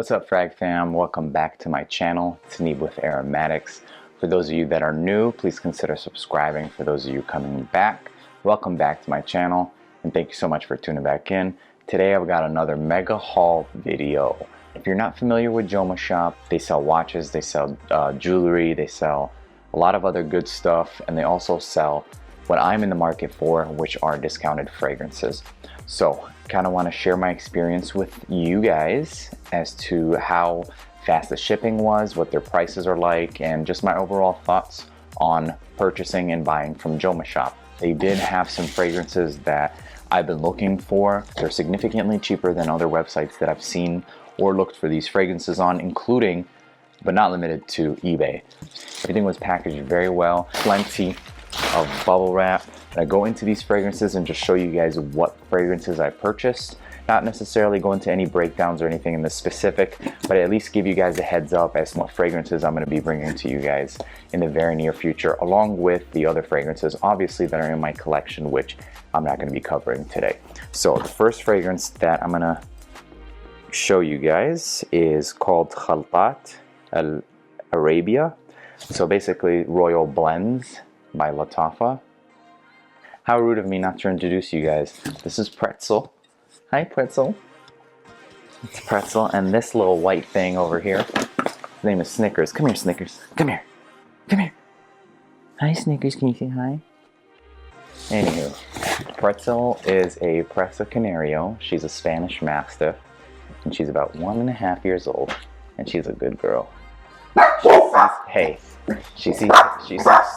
What's up, Frag fam? Welcome back to my channel. It's Neeb with Aromatics. For those of you that are new, please consider subscribing. For those of you coming back, welcome back to my channel, and thank you so much for tuning back in. Today I've got another mega haul video. If you're not familiar with Jomashop, they sell watches, they sell jewelry, they sell a lot of other good stuff, and they also sell what I'm in the market for, which are discounted fragrances. So kind of want to share my experience with you guys as to how fast the shipping was, what their prices are like, and just my overall thoughts on purchasing and buying from Jomashop. They did have some fragrances that I've been looking for. They're significantly cheaper than other websites that I've seen or looked for these fragrances on, including but not limited to eBay. Everything was packaged very well, plenty of bubble wrap. And I go into these fragrances and just show you guys what fragrances I purchased. Not necessarily go into any breakdowns or anything in the specific, but at least give you guys a heads up as to what fragrances I'm going to be bringing to you guys in the very near future, along with the other fragrances, obviously, that are in my collection, which I'm not going to be covering today. So the first fragrance that I'm going to show you guys is called Khaltat Al Arabia. So basically Royal Blends by Lataffa. How rude of me not to introduce you guys. This is Pretzel. Hi, Pretzel. It's Pretzel, and this little white thing over here, his name is Snickers. Come here, Snickers. Come here. Come here. Hi, Snickers. Can you say hi? Anywho, Pretzel is a Presa Canario. She's a Spanish Mastiff, and she's about 1.5 years old, and she's a good girl. Hey, she sees,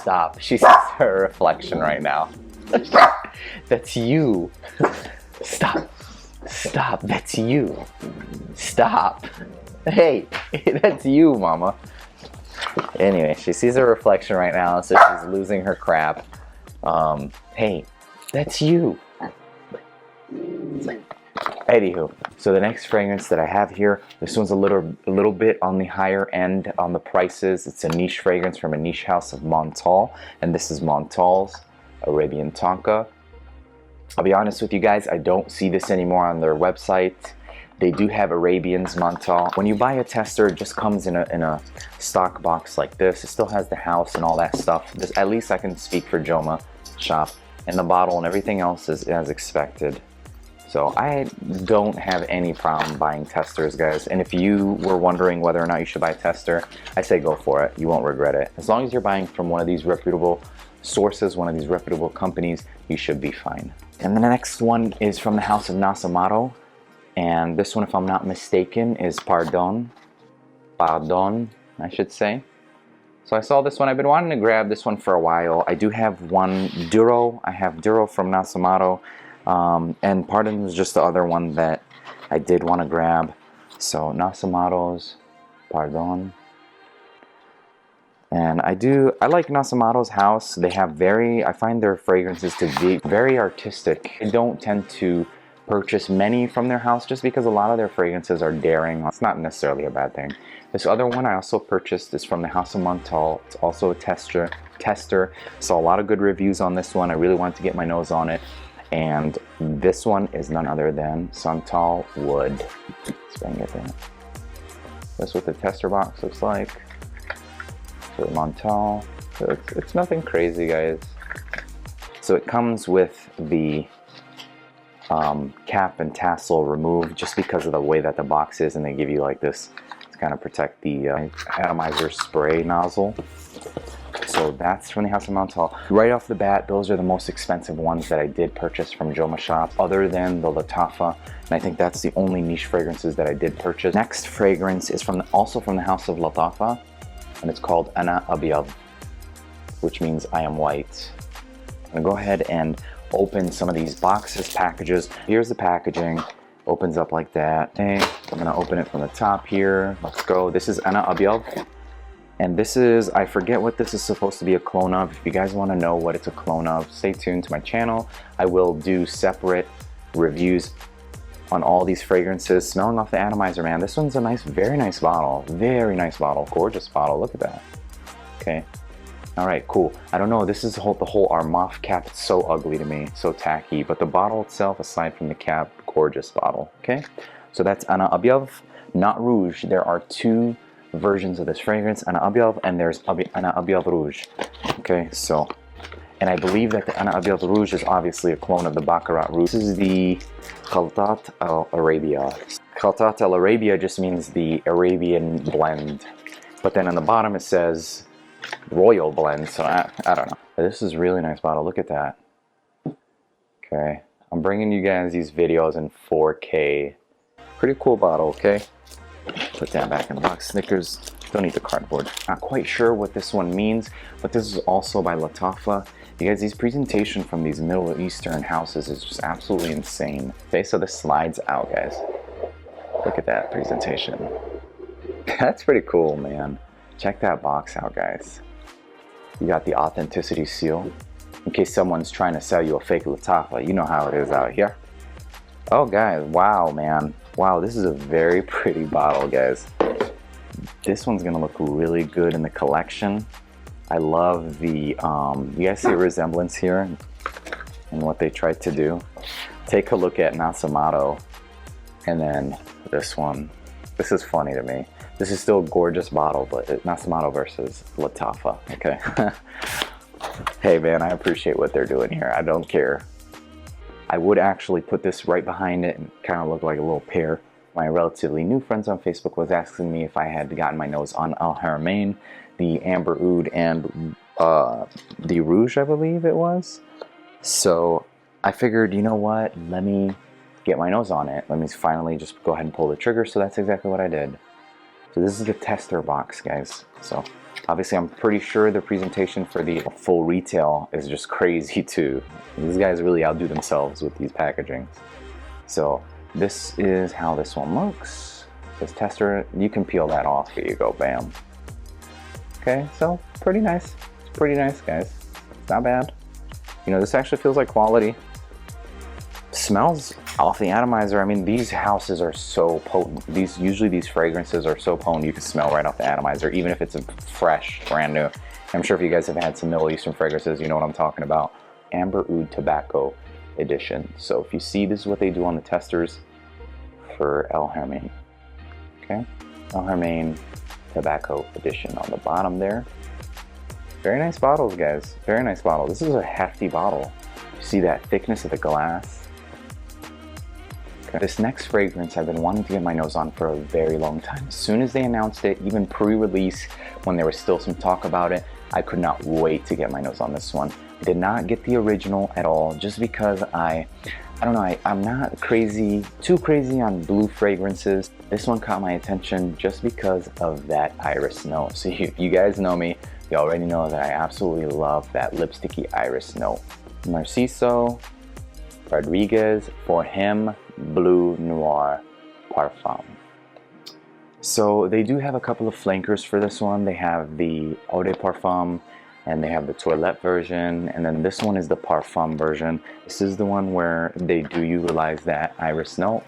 stop. She sees her reflection right now. That's you. Stop. Stop. That's you. Stop. Hey, that's you, mama. Anyway, she sees her reflection right now, so she's losing her crap. Hey, that's you. Anywho, so the next fragrance that I have here, this one's a little bit on the higher end on the prices. It's a niche fragrance from a niche house of Montale, and this is Montals Arabian Tonka. I'll be honest with you guys, I don't see this anymore on their website. They do have Arabians Montale. When you buy a tester, it just comes in a stock box like this. It still has the house and all that stuff. At least I can speak for Jomashop, and the bottle and everything else is as expected. So I don't have any problem buying testers, guys. And if you were wondering whether or not you should buy a tester, I say go for it. You won't regret it. As long as you're buying from one of these reputable sources, one of these reputable companies, you should be fine. And then the next one is from the house of Nasomatto. And this one, if I'm not mistaken, is Pardon, I should say. So I saw this one. I've been wanting to grab this one for a while. I do have one Duro. I have Duro from Nasomatto. And Pardon was just the other one that I did want to grab. So Nasomatto's Pardon. And I like Nasomatto's house. They have I find their fragrances to be very artistic. I don't tend to purchase many from their house just because a lot of their fragrances are daring. It's not necessarily a bad thing. This other one I also purchased is from the house of Montale. It's also a tester. Saw a lot of good reviews on this one. I really wanted to get my nose on it. And this one is none other than Santal Wood. Let's go and get that. That's what the tester box looks like. So Montale. So it's nothing crazy, guys. So it comes with the cap and tassel removed just because of the way that the box is, and they give you like this to kind of protect the atomizer spray nozzle. So that's from the house of Montale. Right off the bat, those are the most expensive ones that I did purchase from Jomashop, other than the Lataffa, and I think that's the only niche fragrances that I did purchase. Next fragrance is also from the house of Lataffa, and it's called Ana Abyad, which means I am white. I'm gonna go ahead and open some of these boxes, packages. Here's the packaging. Opens up like that. Okay, I'm gonna open it from the top here. Let's go. This is Ana Abyad. And this is, I forget what this is supposed to be a clone of. If you guys want to know what it's a clone of, stay tuned to my channel. I will do separate reviews on all these fragrances. Smelling off the atomizer, man. This one's a nice, very nice bottle. Very nice bottle. Gorgeous bottle. Look at that. Okay. All right, cool. I don't know. This is the whole Armaf cap. It's so ugly to me. So tacky. But the bottle itself, aside from the cap, gorgeous bottle. Okay. So that's Ana Abyad. not rouge. There are two versions of this fragrance, Ana Abyad and there's Ana Abyad Rouge. Okay, so, and I believe that the Ana Abyad Rouge is obviously a clone of the Baccarat Rouge. This is the Khaltat Al Arabia. Khaltat Al Arabia just means the Arabian blend, but then on the bottom it says Royal Blend, so I don't know. This is a really nice bottle, look at that. Okay, I'm bringing you guys these videos in 4K. Pretty cool bottle, okay? Put that back in the box. Snickers, don't need the cardboard. Not quite sure what this one means, but this is also by Lataffa. You guys, these presentation from these Middle Eastern houses is just absolutely insane. Okay, so this slides out, guys. Look at that presentation. That's pretty cool, man. Check that box out, guys. You got the authenticity seal. In case someone's trying to sell you a fake Lataffa, you know how it is out here. Oh, guys, wow, man. Wow, this is a very pretty bottle, guys. This one's gonna look really good in the collection. I love the, you guys see a resemblance here and what they tried to do? Take a look at Nasomatto and then this one. This is funny to me. This is still a gorgeous bottle, but Nasomatto versus Lataffa, okay? Hey man, I appreciate what they're doing here. I don't care. I would actually put this right behind it and kind of look like a little pair. My relatively new friends on Facebook was asking me if I had gotten my nose on Al Haramain, the Amber Oud and the Rouge, I believe it was. So I figured, you know what, let me get my nose on it. Let me finally just go ahead and pull the trigger, so that's exactly what I did. So this is the tester box, guys. So obviously I'm pretty sure the presentation for the full retail is just crazy too. These guys really outdo themselves with these packagings. So this is how this one looks. This tester, you can peel that off. Here you go, bam. Okay, so pretty nice. It's pretty nice, guys. It's not bad. You know, this actually feels like quality. Smells off the atomizer. I mean, these houses are so potent. Usually these fragrances are so potent you can smell right off the atomizer, even if it's a fresh, brand new. I'm sure if you guys have had some Middle Eastern fragrances, you know what I'm talking about. Amber Oud Tobacco Edition. So if you see, this is what they do on the testers for Al Haramain. Okay, Al Haramain Tobacco Edition on the bottom there. Very nice bottles, guys. Very nice bottle. This is a hefty bottle. You see that thickness of the glass? This next fragrance I've been wanting to get my nose on for a very long time. As soon as they announced it, even pre-release, when there was still some talk about it, I could not wait to get my nose on this one. I did not get the original at all, just because I don't know, I'm not too crazy on blue fragrances. This one caught my attention just because of that iris note. So you guys know me, you already know that I absolutely love that lipsticky iris note. Narciso Rodriguez For Him Bleu Noir Parfum. So they do have a couple of flankers for this one. They have the Eau de Parfum and they have the Toilette version, and then this one is the Parfum version. This is the one where they do utilize that iris note,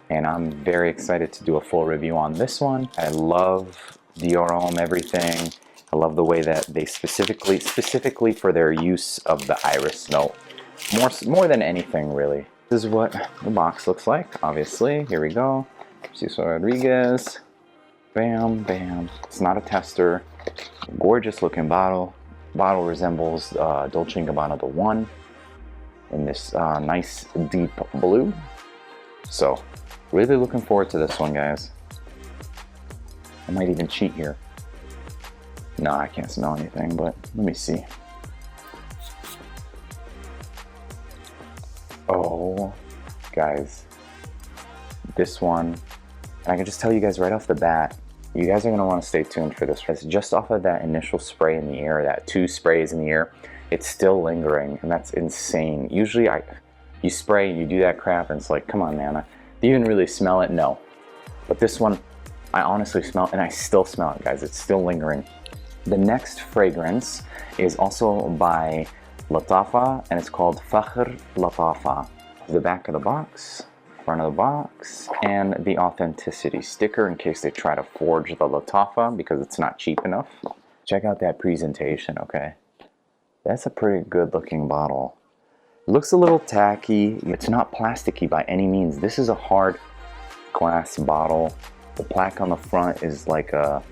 and I'm very excited to do a full review on this one. I love the aroma, everything. I love the way that they specifically for their use of the iris note. More than anything, really. This is what the box looks like, obviously. Here we go. Narciso Rodriguez. Bam, bam. It's not a tester. Gorgeous looking bottle. Bottle resembles Dolce & Gabbana The One in this nice deep blue. So, really looking forward to this one, guys. I might even cheat here. No, I can't smell anything, but let me see. Oh, guys, this one, and I can just tell you guys right off the bat, you guys are going to want to stay tuned for this. It's just off of that initial spray in the air, that 2 sprays in the air, it's still lingering, and that's insane. Usually you spray and you do that crap and it's like, come on, man, do you even really smell it? No. But this one, I honestly smell it, and I still smell it, guys. It's still lingering. The next fragrance is also by Lataffa, and it's called Fakhr Lataffa. The back of the box, front of the box, and the authenticity sticker in case they try to forge the Lataffa because it's not cheap enough. Check out that presentation, okay? That's a pretty good looking bottle. It looks a little tacky. It's not plasticky by any means. This is a hard glass bottle. The plaque on the front is like a,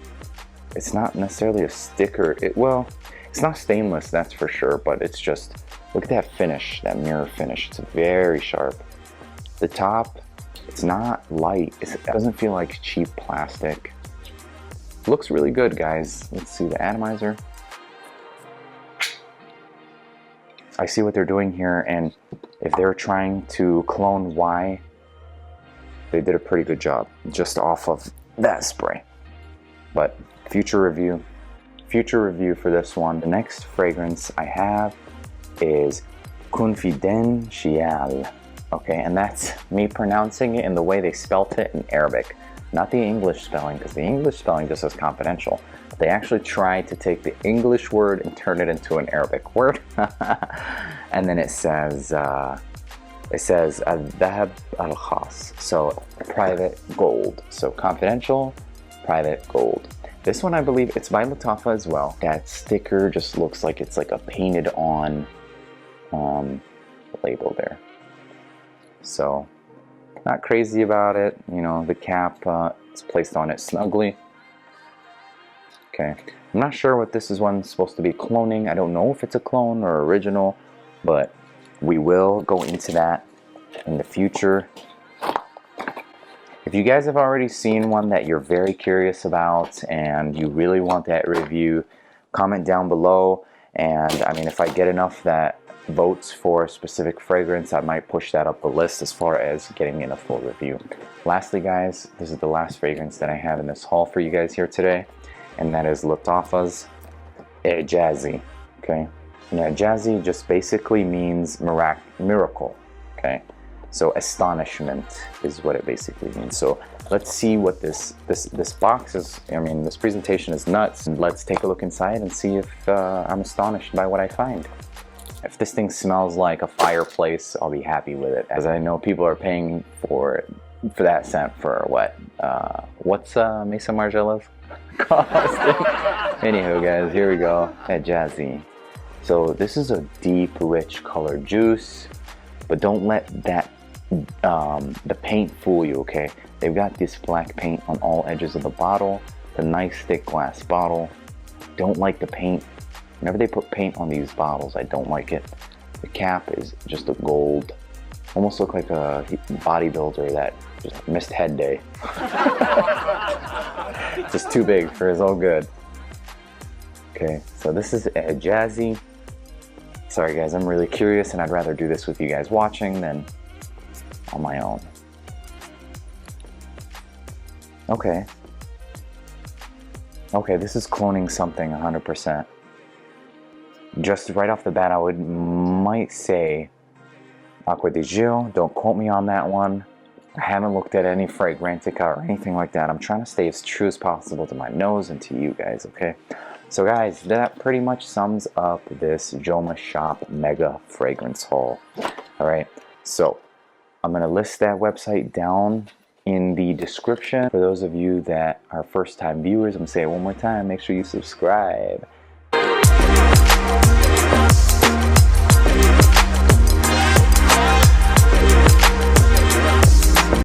it's not necessarily a sticker. Well, it's not stainless, that's for sure, but it's just, look at that finish, that mirror finish. It's very sharp. The top, it's not light. It doesn't feel like cheap plastic. Looks really good, guys. Let's see the atomizer. I see what they're doing here, and if they're trying to clone Y, they did a pretty good job just off of that spray. But future review for this one. The next fragrance I have is Confidencial. Okay, and that's me pronouncing it in the way they spelt it in Arabic, not the English spelling, because the English spelling just says confidential. They actually tried to take the English word and turn it into an Arabic word. And then it says Dhahab al-Khas, so private gold. So confidential, private gold. This one, I believe it's by Lataffa as well. That sticker just looks like it's like a painted on label there. So not crazy about it. You know, the cap is placed on it snugly. Okay, I'm not sure what this is one's supposed to be cloning. I don't know if it's a clone or original, but we will go into that in the future. If you guys have already seen one that you're very curious about and you really want that review, comment down below. And I mean, if I get enough that votes for a specific fragrance, I might push that up the list as far as getting in a full review. Lastly, guys, this is the last fragrance that I have in this haul for you guys here today, and that is Lataffa's Jazzy. Okay, yeah, Jazzy just basically means miracle. Okay, so astonishment is what it basically means. So let's see what this box is. I mean, this presentation is nuts, and let's take a look inside and see if I'm astonished by what I find. If this thing smells like a fireplace, I'll be happy with it, as I know people are paying for that scent for what? What's Mesa Margiela's cost? Anywho, guys, here we go at Jazzy. So this is a deep, rich color juice, but don't let that the paint fool you. Okay, they've got this black paint on all edges of the bottle. The nice thick glass bottle. Don't like the paint. Whenever they put paint on these bottles, I don't like it. The cap is just a gold. Almost look like a bodybuilder that just missed head day. Just too big for his own good. Okay, so this is a Jazzy. Sorry guys, I'm really curious and I'd rather do this with you guys watching than on my own. Okay. Okay, this is cloning something 100%. Just right off the bat, I might say Acqua di Gio. Don't quote me on that one. I haven't looked at any Fragrantica or anything like that. I'm trying to stay as true as possible to my nose and to you guys, okay? So guys, that pretty much sums up this Jomashop mega fragrance haul. Alright, so I'm going to list that website down in the description. For those of you that are first time viewers, I'm going to say it one more time. Make sure you subscribe.